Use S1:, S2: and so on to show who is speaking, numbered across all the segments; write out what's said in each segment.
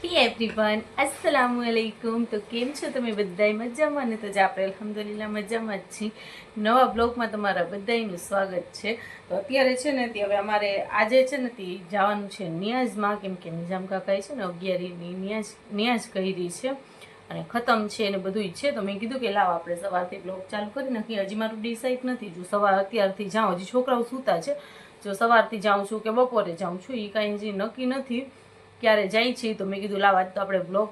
S1: હે એવરીવન अस्सलामु अलैकुम। તો કેમ છો તમે બધાય મજામાં ને? તો જ આપણે અલ્હમ્દુલિલ્લાહ મજામાં જ છીએ। નવા બ્લોગમાં તમારા બધાયનું સ્વાગત છે। તો અત્યારે છે ને તે હવે અમારે આજે છે ને તે જવાનું છે નિયાઝમાં, કેમ કે નિઝામ કાકાએ છે ને 11મી નિયાઝ કરી છે અને ખતમ છે ને બધું છે। તો મેં કીધું કે લાવ આપણે સવારથી બ્લોગ ચાલુ કરી નાખીએ। હજી મારું ડિસાઇડ નથી, જો સવાર અત્યારથી જાઉં, હજી છોકરાઓ સૂતા છે, જો સવારથી જાઉં છું કે બપોરે જાઉં છું એ કાંઈ હજી નક્કી નથી ક્યારે જાય છે। તો મેં કીધું લાવ આજ તો આપણે બ્લોગ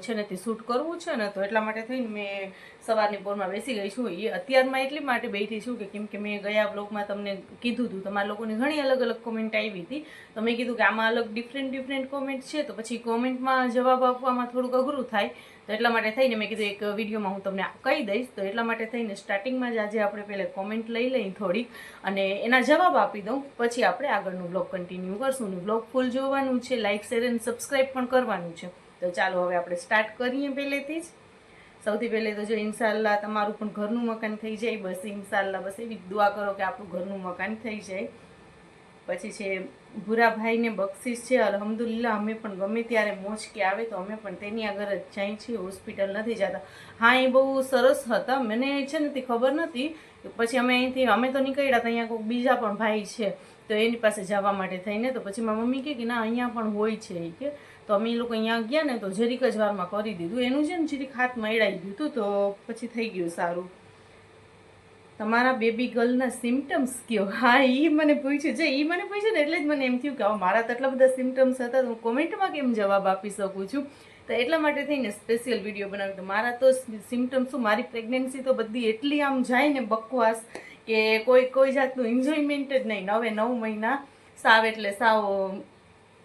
S1: છે ને તે શૂટ કરવું છે ને, તો એટલા માટે થઈને મેં સવારની પોરમાં બેસી ગઈ છું। એ અત્યારમાં એટલી માટે બેઠી છું કે કેમ કે મેં ગયા બ્લોગમાં તમને કીધું હતું, તમારા લોકોની ઘણી અલગ અલગ કોમેન્ટ આવી હતી, તો મેં કીધું કે આમાં અલગ ડિફરન્ટ કોમેન્ટ છે, તો પછી કોમેન્ટમાં જવાબ આપવામાં થોડુંક અઘરું થાય, તો એટલા માટે થઈને મેં કીધું એક વિડીયોમાં હું તમને કહી દઈશ। તો એટલા માટે થઈને સ્ટાર્ટિંગમાં જ આજે આપણે પહેલાં કોમેન્ટ લઈ લઈ થોડીક અને એના જવાબ આપી દઉં, પછી આપણે આગળનું બ્લોગ કન્ટિન્યુ કરશું ને બ્લોગ ફૂલ જોવાનું છે, લાઇક શેર અને સબસ્ક્રાઈબ પણ કરવાનું છે। તો ચાલો હવે આપણે સ્ટાર્ટ કરીએ પહેલેથી જ। સૌથી પહેલે તો જો ઇન્શાલ્લાહ તમારું પણ ઘરનું મકાન થઈ જાય, બસ ઇન્શાલ્લાહ, બસ એવી દુઆ કરો કે આપણું ઘરનું મકાન થઈ જાય। પછી છે ભૂરાભાઈને બક્ષિસ છે, અલ્હમ્દુલિલ્લાહ અમે પણ ગમે ત્યારે મોજ કે આવે તો અમે પણ તેની આગળ જ જઈએ છીએ, હોસ્પિટલ નથી જતા। હા, એ બહુ સરસ હતા, મને છે ને તે ખબર નથી, પછી અમે તો નીકળ્યા હતા, અહીંયા કોઈ બીજા પણ ભાઈ છે તો એની પાસે જવા માટે થઈને, તો પછી મારી મમ્મી કે ના અહીંયા પણ હોય છે એ કે, તો અમે એ લોકો અહીંયા ગયા ને તો જરીક જ વારમાં કરી દીધું, એનું છે ને જરીક હાથમાં એડાઈ ગયું હતું, તો પછી થઈ ગયું સારું। તમારા બેબી ગર્લના સિમ્ટમ્સ કયો? હા, એ મને પૂછ્યું છે, એ મને પૂછ્યું ને એટલે જ મને એમ થયું કે મારા તો એટલા બધા સિમ્ટમ્સ હતા, હું કોમેન્ટમાં કેમ જવાબ આપી શકું છું, તો એટલા માટે થઈને સ્પેશિયલ વિડીયો બનાવ્યો। તો મારા તો સિમ્ટમ્સ શું, મારી પ્રેગ્નન્સી તો બધી એટલી આમ જાય ને બકવાસ કે કોઈ જાતનું એન્જોયમેન્ટ જ નહીં। 9 મહિના સાવ એટલે સાવ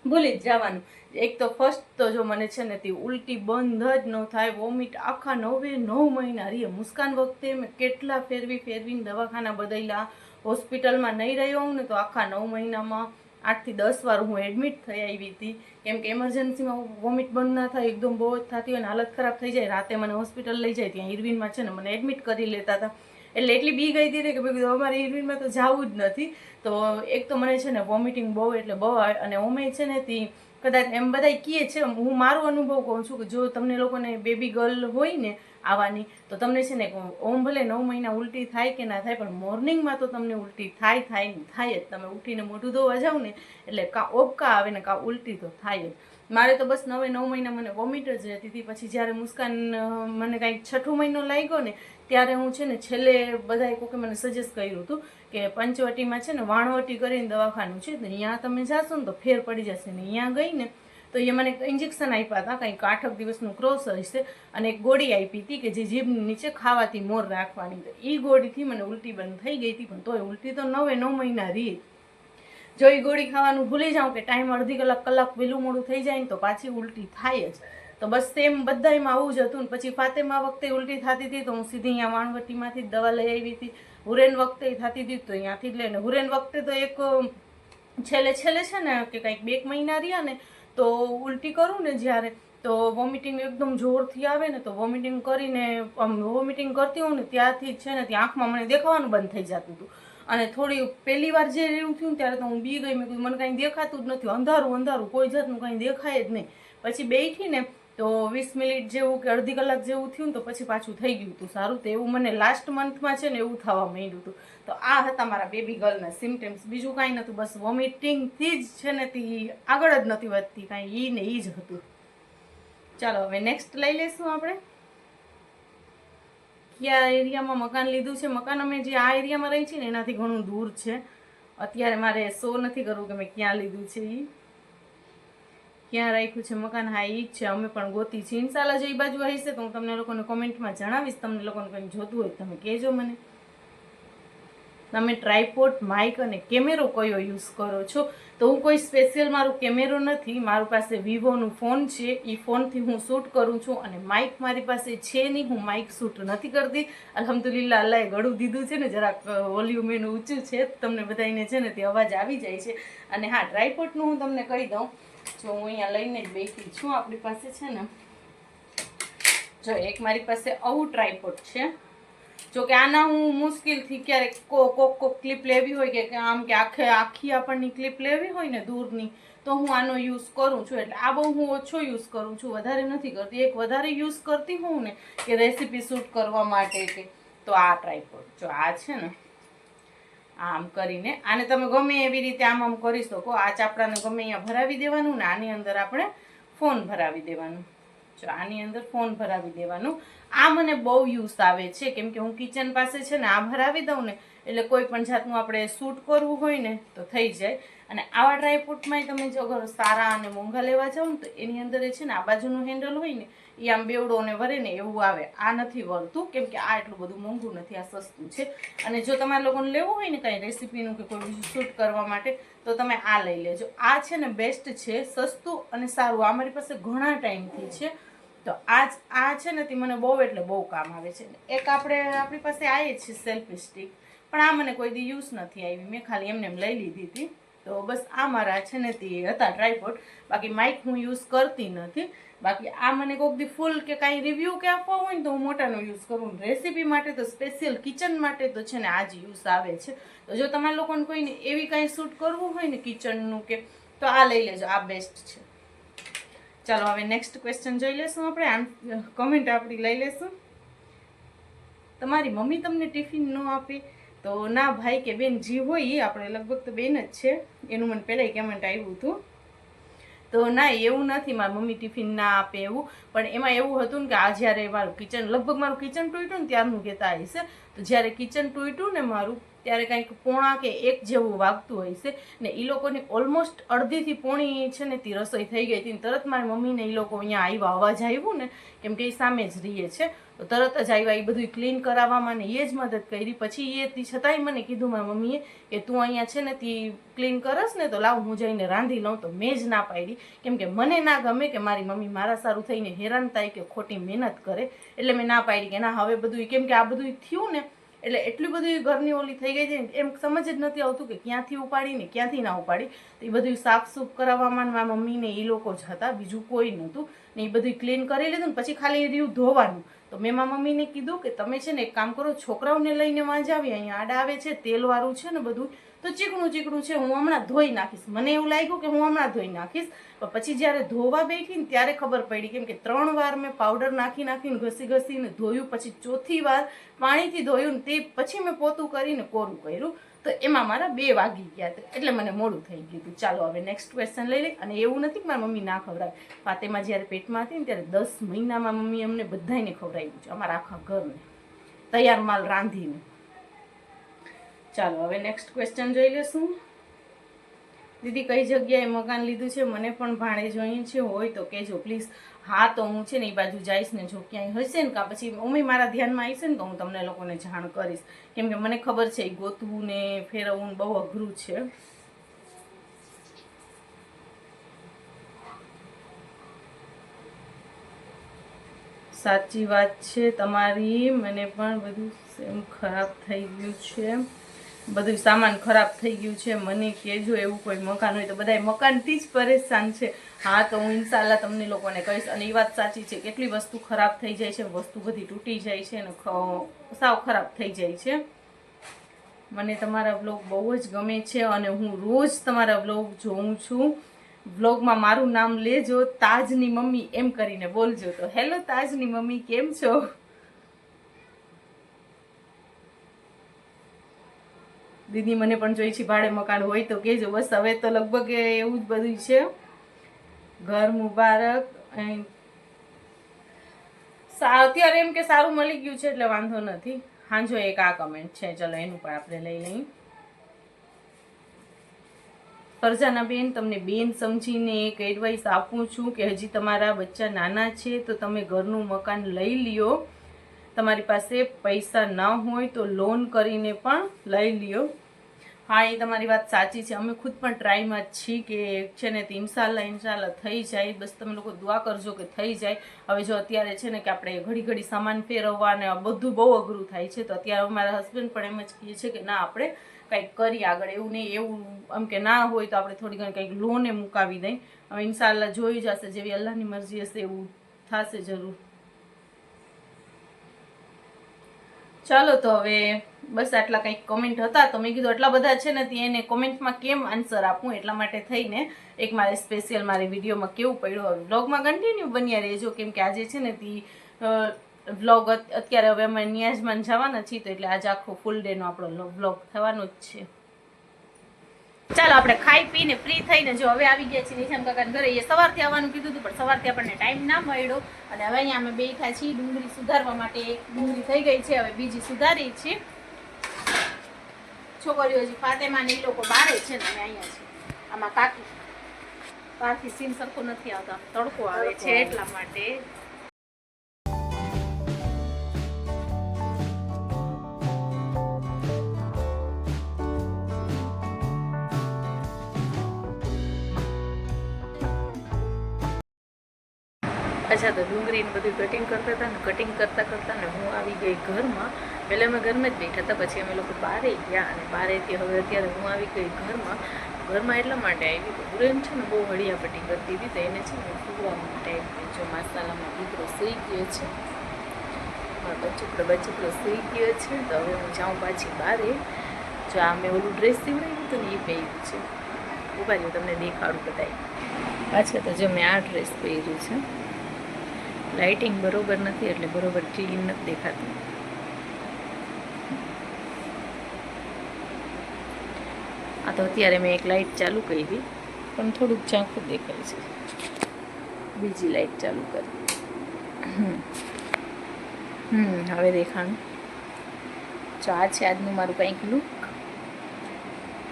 S1: ભૂલી જ જવાનું। એક તો ફર્સ્ટ તો જો મને છે ને તે ઉલટી બંધ જ ન થાય, વોમિટ આખા 9 મહિના રહીએ। મુસ્કાન વખતે મેં કેટલા ફેરવીને દવાખાના બદલ્યા, હોસ્પિટલમાં નહીં રહ્યો હું ને તો આખા 9 મહિનામાં 8 થી 10 વાર હું એડમિટ થઈ આવી હતી, કેમ કે એમરજન્સીમાં વોમિટ બંધ ના થાય, એકદમ બહુ જ થતી હોય ને હાલત ખરાબ થઈ જાય, રાતે મને હોસ્પિટલ લઈ જાય, ત્યાં ઇરવિનમાં છે ને મને એડમિટ કરી લેતા હતા, એટલે એટલી બી ગઈ હતી કે ભાઈ અમારે ઇરવિનમાં તો જવું જ નથી। તો એક તો મને છે ને વોમિટિંગ બહુ એટલે બહુ આવે, અને ઓમે છે ને તે કદાચ એમ બધા કહે છે, હું મારો અનુભવ કહું છું કે જો તમને લોકોને બેબી ગર્લ હોય ને આવવાની, તો તમને છે ને ઓમ ભલે 9 મહિના ઉલટી થાય કે ના થાય, પણ મોર્નિંગમાં તો તમને ઉલટી થાય જ। તમે ઉઠીને મોઢું ધોવા જાવ ને એટલે કાં ઓબકા આવે ને કાં ઉલટી તો થાય જ। મારે તો બસ 9 મહિના મને વોમિટ જ રહેતી હતી। પછી જ્યારે મુસ્કાન મને કાંઈક 6ઠો મહિનો લાગ્યો ને ત્યારે હું છે ને છેલ્લે બધાએ કોકે મને સજેસ્ટ કર્યું હતું કે પંચવટીમાં છે ને વાણવટી કરીને દવાખાનું છે, તો અહીંયા તમે જાશો ને તો ફેર પડી જશે ને। અહીંયા ગઈ ને તો એ મને ઇન્જેક્શન આપ્યા હતા, કંઈક 8 દિવસનું ક્રોસ હશે, અને એક ગોળી આપી હતી કે જે જીભની નીચે ખાવાથી મોર રાખવાની, તો એ ગોળીથી મને ઉલટી બંધ થઈ ગઈ હતી, પણ તોય ઉલટી તો 9 મહિના રહી। જો એ ગોળી ખાવાનું ભૂલી જાઉં કે ટાઈમ અડધી કલાક વહેલું મોડું થઈ જાય ને તો પાછી ઉલટી થાય જ। તો બસ સેમ બધામાં આવું જ હતું ને। પછી ફાતેમા વખતે ઉલટી થતી હતી તો હું સીધી અહીંયા વાણવટીમાંથી જ દવા લઈ આવી હતી, હુરેન વખતે થતી હતી તો અહીંયાથી જ લઈને, હુરેન વખતે તો એક છેલ્લે છે ને કે કંઈક 2 મહિના રહ્યા ને તો ઉલટી કરું ને જ્યારે, તો વોમિટિંગ એકદમ જોરથી આવે ને, તો વોમિટિંગ કરતી હોઉં ને ત્યારથી છે ને ત્યાં આંખમાં મને દેખાવાનું બંધ થઈ જતું હતું, અને થોડી પહેલી વાર જે એવું થયું ને ત્યારે તો હું બી ગઈ, મેં કીધું મને કાંઈ દેખાતું જ નથી, અંધારું કોઈ જાતનું કાંઈ દેખાય જ નહીં। પછી બેઠી ને તો 20 મિનિટ જેવું કે અડધી કલાક જેવું થયું ને તો પછી પાછું થઈ ગયું હતું સારું। તો એવું મને લાસ્ટ મંથમાં છે ને એવું થવા માંડ્યું હતું। તો આ હતા મારા બેબી ગર્લના સિમ્ટમ્સ, બીજું કાંઈ નહોતું, બસ વોમિટિંગથી જ છે ને તે આગળ જ નથી વધતી, કાંઈ ઈ ને ઈ જ હતું। ચાલો હવે નેક્સ્ટ લઈ લઈશું આપણે, કયા એરિયામાં મકાન લીધું છે। મકાન અમે જે આ એરિયામાં રહી છીએ ને એનાથી ઘણું દૂર છે, અત્યારે મારે શો નથી કરવું કે મેં ક્યાં લીધું છે, એ ક્યાં રાખ્યું છે મકાન, હા એ જ છે, અમે પણ ગોતી છીએ। ઇન્શાલ્લાહ જો એ બાજુ હશે તો હું તમને લોકોને કોમેન્ટમાં જણાવીશ, તમને લોકોને કંઈ જોતું હોય તમે કહેજો મને। તમે ટ્રાયપોડ, માઇક અને કેમેરો કયો યુઝ કરો છો? તો હું કોઈ સ્પેશિયલ મારું કેમેરો નથી, મારી પાસે વિવોનું ફોન છે, એ ફોનથી હું શૂટ કરું છું, અને માઇક મારી પાસે છે નહીં, હું માઇક શૂટ નથી કરતી। અલ્હમ્દુલિલ્લાહ અલ્લાહે ગળું દીધું છે ને, જરાક વોલ્યુમ એનું ઊંચું છે, તમને બધાને છે ને તે અવાજ આવી જાય છે। અને હા, ટ્રાયપોડનું હું તમને કહી દઉં, જો હું અહીંયા લઈને જ બેઠી છું, આપણી પાસે છે ને જો એક મારી પાસે આવું ટ્રાયપોડ છે, જો કે આના હું મુશ્કેલથી ક્યારેક કોક ક્લિપ લેવી હોય કે આમ કે આખી આપણની ક્લિપ લેવી હોય ને દૂરની, તો હું આનો યુઝ કરું છું. એટલે આ બહુ હું ઓછો યુઝ કરું છું, વધારે નથી કરતી. એક વધારે યુઝ કરતી હોઉં ને કે રેસીપી શૂટ કરવા માટે કે તો આ ટ્રાયપોડ. જો આ છે ને આમ કરીને આને તમે ગમે એવી રીતે આમ કરી શકો. આ ચાપડાને ગમે અહીંયા ભરાવી દેવાનું ને આની અંદર આપણે ફોન ભરાવી દેવાનું. જો આની અંદર ફોન ભરાવી દેવાનું. આ મને બહુ યુઝ આવે છે, કેમ કે હું કિચન પાસે છે ને આ ભરાવી દઉં ને એટલે કોઈ પણ જાતનું આપણે શૂટ કરવું હોય ને તો થઈ જાય. અને આવા ડ્રાયફ્રૂટમાં તમે જો અગર સારા અને મોંઘા લેવા જાઓ ને તો એની અંદર છે ને આ બાજુનું હેન્ડલ હોય ને એ આમ બેવડો ને વરે ને એવું આવે. આ નથી વળતું, કેમ કે આ એટલું બધું મોંઘું નથી, આ સસ્તું છે. અને જો તમારે લોકોને લેવું હોય ને કાંઈ રેસીપીનું કે કોઈ બીજું શૂટ કરવા માટે તો તમે આ લઈ લેજો. આ છે ને બેસ્ટ છે, સસ્તું અને સારું. આ મારી પાસે ઘણા ટાઈમથી છે. તો આ છે ને તે મને બહુ એટલે બહુ કામ આવે છે. એક આપણી પાસે આ છે સેલ્ફી સ્ટિક, પણ આ મને કોઈ દી યુઝ નથી આવી, મેં ખાલી એમને લઈ લીધી હતી. તો બસ આ મારા છે ને તે હતા ટ્રાયપોડ. બાકી માઇક હું યુઝ કરતી નથી. બાકી આ મને કોઈક દી ફૂલ કે કાંઈ રિવ્યૂ કે આપવા હોય ને તો હું મોટાનો યુઝ કરું. રેસીપી માટે તો સ્પેશિયલ કિચન માટે તો છે ને આ જ યુઝ આવે છે. તો જો તમારા લોકોને કોઈને એવી કાંઈ શૂટ કરવું હોય ને કિચનનું કે તો આ લઈ લેજો, આ બેસ્ટ છે. ચાલો હવે નેક્સ્ટ ક્વેશ્ચન જોઈ લેશું આપણે. કમેન્ટ આપણી લઈ લેશું. તમારી મમ્મી તમને ટિફિન ન આપે? તો ના ભાઈ કે બેન જી હોય એ આપણે લગભગ તો બેન જ છે. એનું મને પહેલાંય કમેન્ટ આવ્યું હતું. તો ના એવું નથી મારી મમ્મી ટિફિન ના આપે એવું, પણ એમાં એવું હતું ને કે આ જ્યારે મારું કિચન લગભગ મારું કિચન તૂટ્યું ને ત્યારનું કહેતા હશે. તો જ્યારે કિચન તૂટ્યું ને મારું ત્યારે કંઈક 1:45 જેવું વાગતું હોય છે ને એ લોકોની ઓલમોસ્ટ અડધીથી પોણી છે ને તે રસોઈ થઈ ગઈ હતી. તરત મારી મમ્મીને એ લોકો અહીંયા આવ્યા, અવાજ આવ્યું ને કેમ કે એ સામે જ રહીએ છે તો તરત જ આવ્યા. એ બધું ક્લીન કરાવવામાં ને એ જ મદદ કરી. પછી એ છતાંય મને કીધું મારી મમ્મીએ કે તું અહીંયા છે ને તે ક્લીન કરસ ને તો લાવ હું જઈને રાંધી લઉં. તો મેં જ ના પાડી, કેમ કે મને ના ગમે કે મારી મમ્મી મારા સારું થઈને હેરાન થાય કે ખોટી મહેનત કરે. એટલે મેં ના પાડી કે ના હવે બધું, કેમ કે આ બધું થયું ને એટલે એટલી બધી ઘરની ઓલી થઈ ગઈ છે એમ સમજ જ નથી આવતું કે ક્યાંથી ઉપાડી ને ક્યાંથી ના ઉપાડી. તો એ બધું સાફ સૂફ કરાવવામાં મારા મમ્મીને એ લોકો જ હતા, બીજું કોઈ નહોતું. ને એ બધું ક્લીન કરી લીધું ને પછી ખાલી રહ્યું ધોવાનું. તો મેં મારા મમ્મીને કીધું કે તમે છે ને એક કામ કરો, છોકરાઓને લઈને વાંચ આવી, અહીંયા આડા આવે છે તેલવાળું છે ને બધું તો ચીકણું ચીકણું છે, હું હમણાં ધોઈ નાખીશ. મને એવું લાગ્યું કે હું હમણાં ધોઈ નાખીશ, પણ પછી જ્યારે ધોવા બેઠી ને ત્યારે ખબર પડી, કેમ કે 3 વાર મેં પાવડર નાખીને ઘસીને ધોયું, પછી 4થી વાર પાણીથી ધોયું ને તે પછી મેં પોતું કરીને કોરું કર્યું. તો એમાં મારા 2 વાગી ગયા હતા, એટલે મને મોડું થઈ ગયું હતું. ચાલો હવે નેક્સ્ટ ક્વેશ્ચન લઈ લઈ. અને એવું નથી કે મારી મમ્મી ના ખવડાવે. ફાતેમાં જ્યારે પેટમાં હતી ને ત્યારે 10 મહિનામાં મમ્મી અમને બધાને ખવડાવ્યું છે, અમારા આખા ઘરને તૈયાર માલ રાંધીને. ચાલો હવે નેક્સ્ટ ક્વેશ્ચન જોઈ લેશું. દીદી કઈ જગ્યાએ મકાન લીધું છે? મને પણ ભાડે જોઈએ છે, હોય તો કહેજો પ્લીઝ. હા તો હું છે ને એ બાજુ જઈશ ને જો ક્યાંય હશે ને કાં પછી મમ્મી મારા ધ્યાનમાં આવશે ને તો હું તમને લોકોને જાણ કરીશ. કેમ કે મને ખબર છે એ ગોતવું ને ફેરવવું બહુ અઘરું છે. સાચી વાત છે તમારી. મને પણ બધું સેમ ખરાબ થઈ ગયું છે, બધું સામાન ખરાબ થઈ ગયું છે. મને કહેજો એવું કોઈ મકાન હોય તો. બધા મકાનથી જ પરેશાન છે. હા તો હું ઇન્શાલ્લાહ તમને લોકોને કહીશ. અને એ વાત સાચી છે, કેટલી વસ્તુ ખરાબ થઈ જાય છે, વસ્તુ બધી તૂટી જાય છે અને સાવ ખરાબ થઈ જાય છે. મને તમારા વ્લોગ બહુ જ ગમે છે અને હું રોજ તમારા વ્લોગ જોઉં છું. વ્લોગમાં મારું નામ લેજો, તાજની મમ્મી એમ કરીને બોલજો. તો હેલો તાજની મમ્મી, કેમ છો? દીદી મને પણ જોઈ છે ભાડે મકાન હોય તો કહેજો. બસ હવે તો લગભગ એવું જ બધું છે. ઘર મુબારક. અત્યારે એમ કે સારું મળી ગયું છે એટલે વાંધો નથી. હા જો એક આ કમેન્ટ છે, ચલો એનું પણ આપણે લઈ લઈએ. ફરજાના બેન, તમને બેન સમજીને એક એડવાઇસ આપું છું કે હજી તમારા બચ્ચા નાના છે તો તમે ઘરનું મકાન લઈ લ્યો. તમારી પાસે પૈસા ના હોય તો લોન કરીને પણ લઈ લ્યો. હા એ તમારી વાત સાચી છે. અમે ખુદ પણ ટ્રાયમાં જ છીએ કે છે ને ઇન્શાલ્લાહ થઈ જાય. બસ તમે લોકો દુઆ કરજો કે થઈ જાય. હવે જો અત્યારે છે ને કે આપણે ઘડી ઘડી સામાન ફેરવવા ને બધું બહુ અઘરું થાય છે. તો અત્યારે અમારા હસબન્ડ પણ એમ જ કહે છે કે ના આપણે કંઈક કરીએ આગળ. એવું નહીં, એવું આમ કે ના હોય તો આપણે થોડી ઘણી કંઈક લોને મુકાવી દઈ. હવે ઇન્શાલ્લાહ જોઈ જશે, જેવી અલ્લાહની મરજી હશે એવું થશે જરૂર. ચાલો તો હવે બસ આટલા કંઈક કોમેન્ટ હતા તો મેં કીધું આટલા બધા છે ને એને કોમેન્ટમાં કેમ આન્સર આપું, એટલા માટે થઈને એક મારે સ્પેશિયલ મારી વિડીયોમાં કેવું પડ્યું. હવે વ્લોગમાં કન્ટિન્યુ બન્યા રહેજો, કેમ કે આજે છે ને તે વ્લોગ અત્યારે હવે અમે નિયાઝમાં જવાના છીએ તો એટલે આજે આખો ફૂલ ડેનો આપણો વ્લોગ થવાનો જ છે. ચાલો આપણે ખાઈ પીને ફ્રી થઈને જો હવે આવી ગયા છીએ નિશાન કાકાના ઘરે. એ સવારથી આવવાનું કીધું હતું પણ સવારથી આપણને ટાઈમ ના મળ્યો અને હવે અહીંયા અમે બેઠા છીએ ડુંગળી સુધારવા માટે. એક ડુંગળી થઈ ગઈ છે, હવે બીજી સુધારી છે. છોકરીઓ હજી ફાતેમા ને એ લોકો બારે છે ને અમે અહીંયા છીએ. આમાં કાકી બહારથી સીન સરખો નથી આવતા, તડકો આવે છે એટલા માટે. અચ્છા તો ડુંગળીને બધું કટિંગ કરતા હતા ને કટિંગ કરતાં ને હું આવી ગઈ ઘરમાં. પહેલાં અમે ઘરમાં જ બેઠા હતા, પછી અમે લોકો બહારે ગયા અને બહારેથી હવે અત્યારે હું આવી ગઈ ઘરમાં. ઘરમાં એટલા માટે આવી તો ગુરેન છે ને બહુ હળિયાપટ્ટી કરતી હતી તો એને છે ને સુવા માટે જો મસાલામાં દીકરો સૂઈ ગયો છે, બચુકડો સૂઈ ગયો છે. તો હવે હું જાઉં પાછી બહારે. જો આ મેં ઓલું ડ્રેસ સીવડાવ્યું હતું ને એ પહેર્યું છે. ઉભા રહ્યું તમને દેખાડું બધાય. પાછા તો જો મેં આ ડ્રેસ પહેર્યું છે. લાઇટિંગ બરોબર નથી એટલે બરોબર ક્લીન નથી દેખાતું. આ તો અત્યારે મેં એક લાઇટ ચાલુ કરી પણ થોડુંક ઝાંખું દેખાય છે. બીજી લાઇટ ચાલુ કરી. હવે દેખાણું. જો આ છે આજનું મારું કંઈક લુક.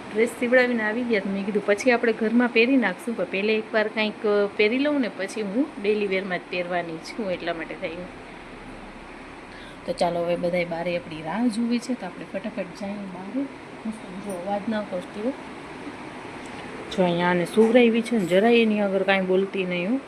S1: ડ્રેસ સીવડાવીને આવી ગયા તો મેં કીધું પછી આપણે ઘરમાં પહેરી નાખશું, પણ પહેલે એકવાર કંઈક પહેરી લઉં ને પછી હું ડેલી વેરમાં જ પહેરવાની છું એટલા માટે થયું. તો ચાલો હવે બધાય બારે આપણી રાહ જોવી છે તો આપણે ફટાફટ જઈએ બારે. જો અવાજ ના કરતી હો. જો અહીંયા આને સુવરાવી છે ને જરાય એની આગળ કાંઈ બોલતી નહીં હું.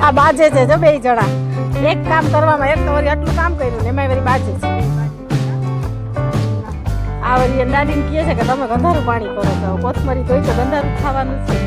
S2: આ બાજે છે જો બે જણા એક કામ કરવામાં. એક તો વળી આટલું કામ કર્યું ને એમાં વળી બાજે છે. આ વળી દાદીને કહે છે કે તમે ગંધારું પાણી કરો તો કોથમરી ધોઈ તો ગંધારું ખાવાનું છે.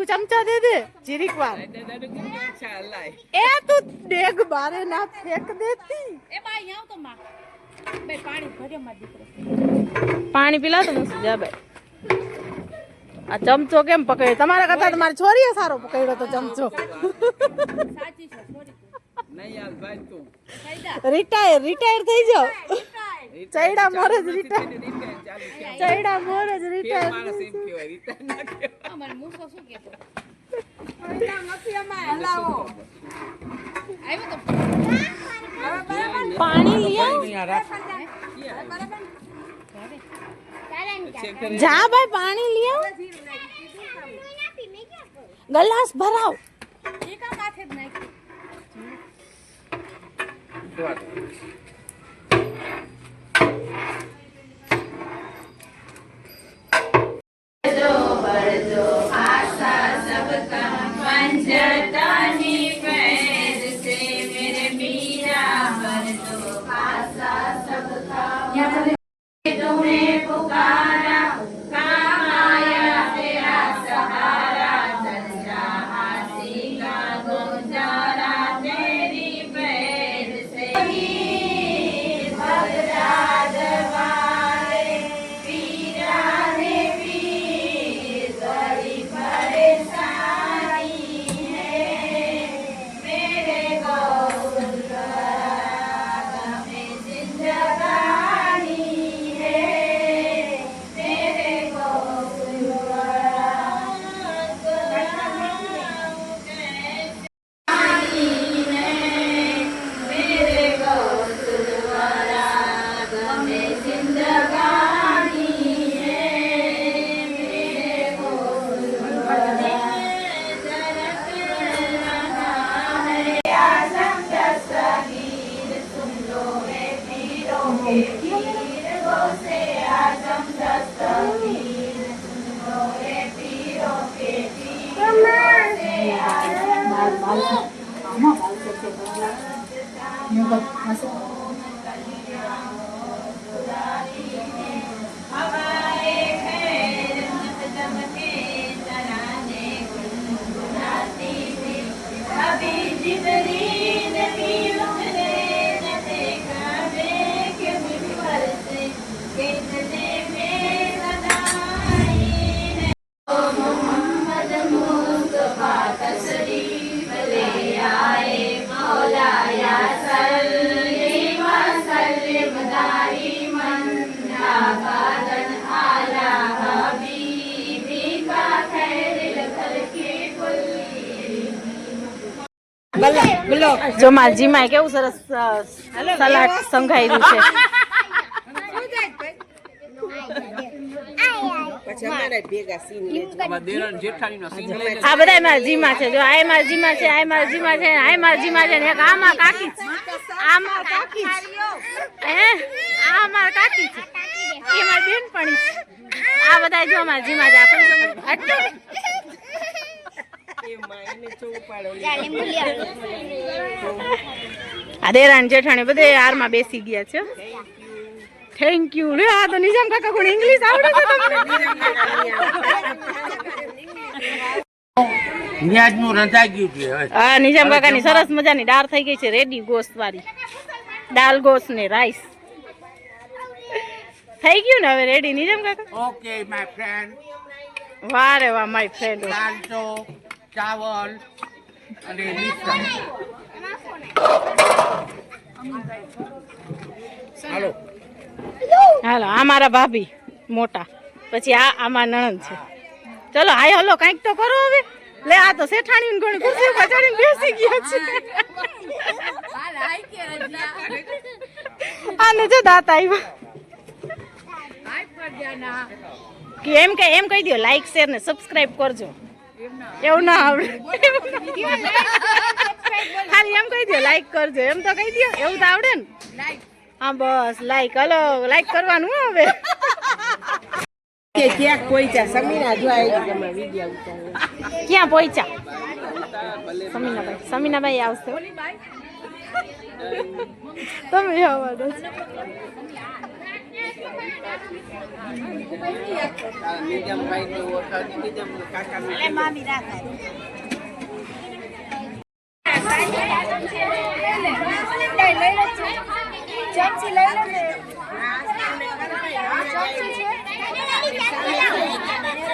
S2: ચમચા દે દે જીરીક વાર. એ તું ડેગ બારે ના ફેંક દેતી. એ બાઈ આવ તો માં બે પાણી ભર્યો માં દીકરો. પાણી પીલા તો મસ્ત જા બે. આ ચમચો કેમ પકડ્યો? તમારા કરતા તમારી છોરીએ સારો પકડ્યો તો ચમચો. સાચી છે છોરી. નહીં યાર ભાઈ તું રિટાયર થઈ જાવ. ચૈડા મોરે જ રિટાયર. ચૈડા મોરે જ રિટાયર. માણસ એમ કહેવાય રિટાયર ના કહેવાય. મને મૂસો શું કહેતો? પૈસા નથી અમાય હલાવો. આવ્યો તો પાણી લઈ આવ. જા ભાઈ પાણી લઈ આવ ગલાસ ભરાવ જો મારા જીમાએ કેવું સરસ સલાડ સંઘાયેલું છે આ બધા મારા જીમા છે જો આ મારા જીમા છે આ મારા જીમા છે આ મારા જીમા છે ને એક આમાં કાકી છે આમાં કાકી છે હે આ મારા કાકી છે એ મારી બેનપણી છે આ બધા જો મારા જીમા છે આપણે આ દેરાણ જેઠાણી બધે હારમાં બેસી ગયા છે થેન્ક યુ રે આ તો નિજામ કાકા કોણ ઇંગ્લિશ આવડે છે તમને
S3: ન્યાજનું રંધાઈ ગયું છે
S2: હા નિજામ કાકાની સરસ મજાની દાળ થઈ ગઈ છે રેડી ગોસ્ત વાળી દાલ ગોસ્ત ને રાઈસ થઈ ગયું ને હવે રેડી નિજામ કાકા
S3: ઓકે માય ફ્રેન્ડ
S2: વાહ રે વાહ માય ફ્રેન્ડ
S3: દાલ તો ચાવલ અને મિશ્રણ હાલો
S2: હાલો આ મારા ભાભી મોટા પછી આ આમાં નણંદ છે ચલો હાય હલો કંઈક તો કરો હવે લે આ તો શેઠાણી ઘણી ખુરશી ઉપર ચડીને બેસી ગયા છે આને જો દાંત આવ્યા એમ કહી દો લાઈક શેર ને સબસ્ક્રાઇબ કરજો એવું ના આવડે ખાલી એમ કહી દો લાઈક કરજો એમ તો કહી દો એવું તો આવડે ને હા બસ લાઈક હલો લાઈક કરવાનું હવે
S4: ક્યાં પહોંચ્યા સમીના જો આવી વિડિયો
S2: ક્યાં પહોંચ્યા સમીનાભાઈ આવશે તમે આવવાનો
S5: ચમચી લઈ લે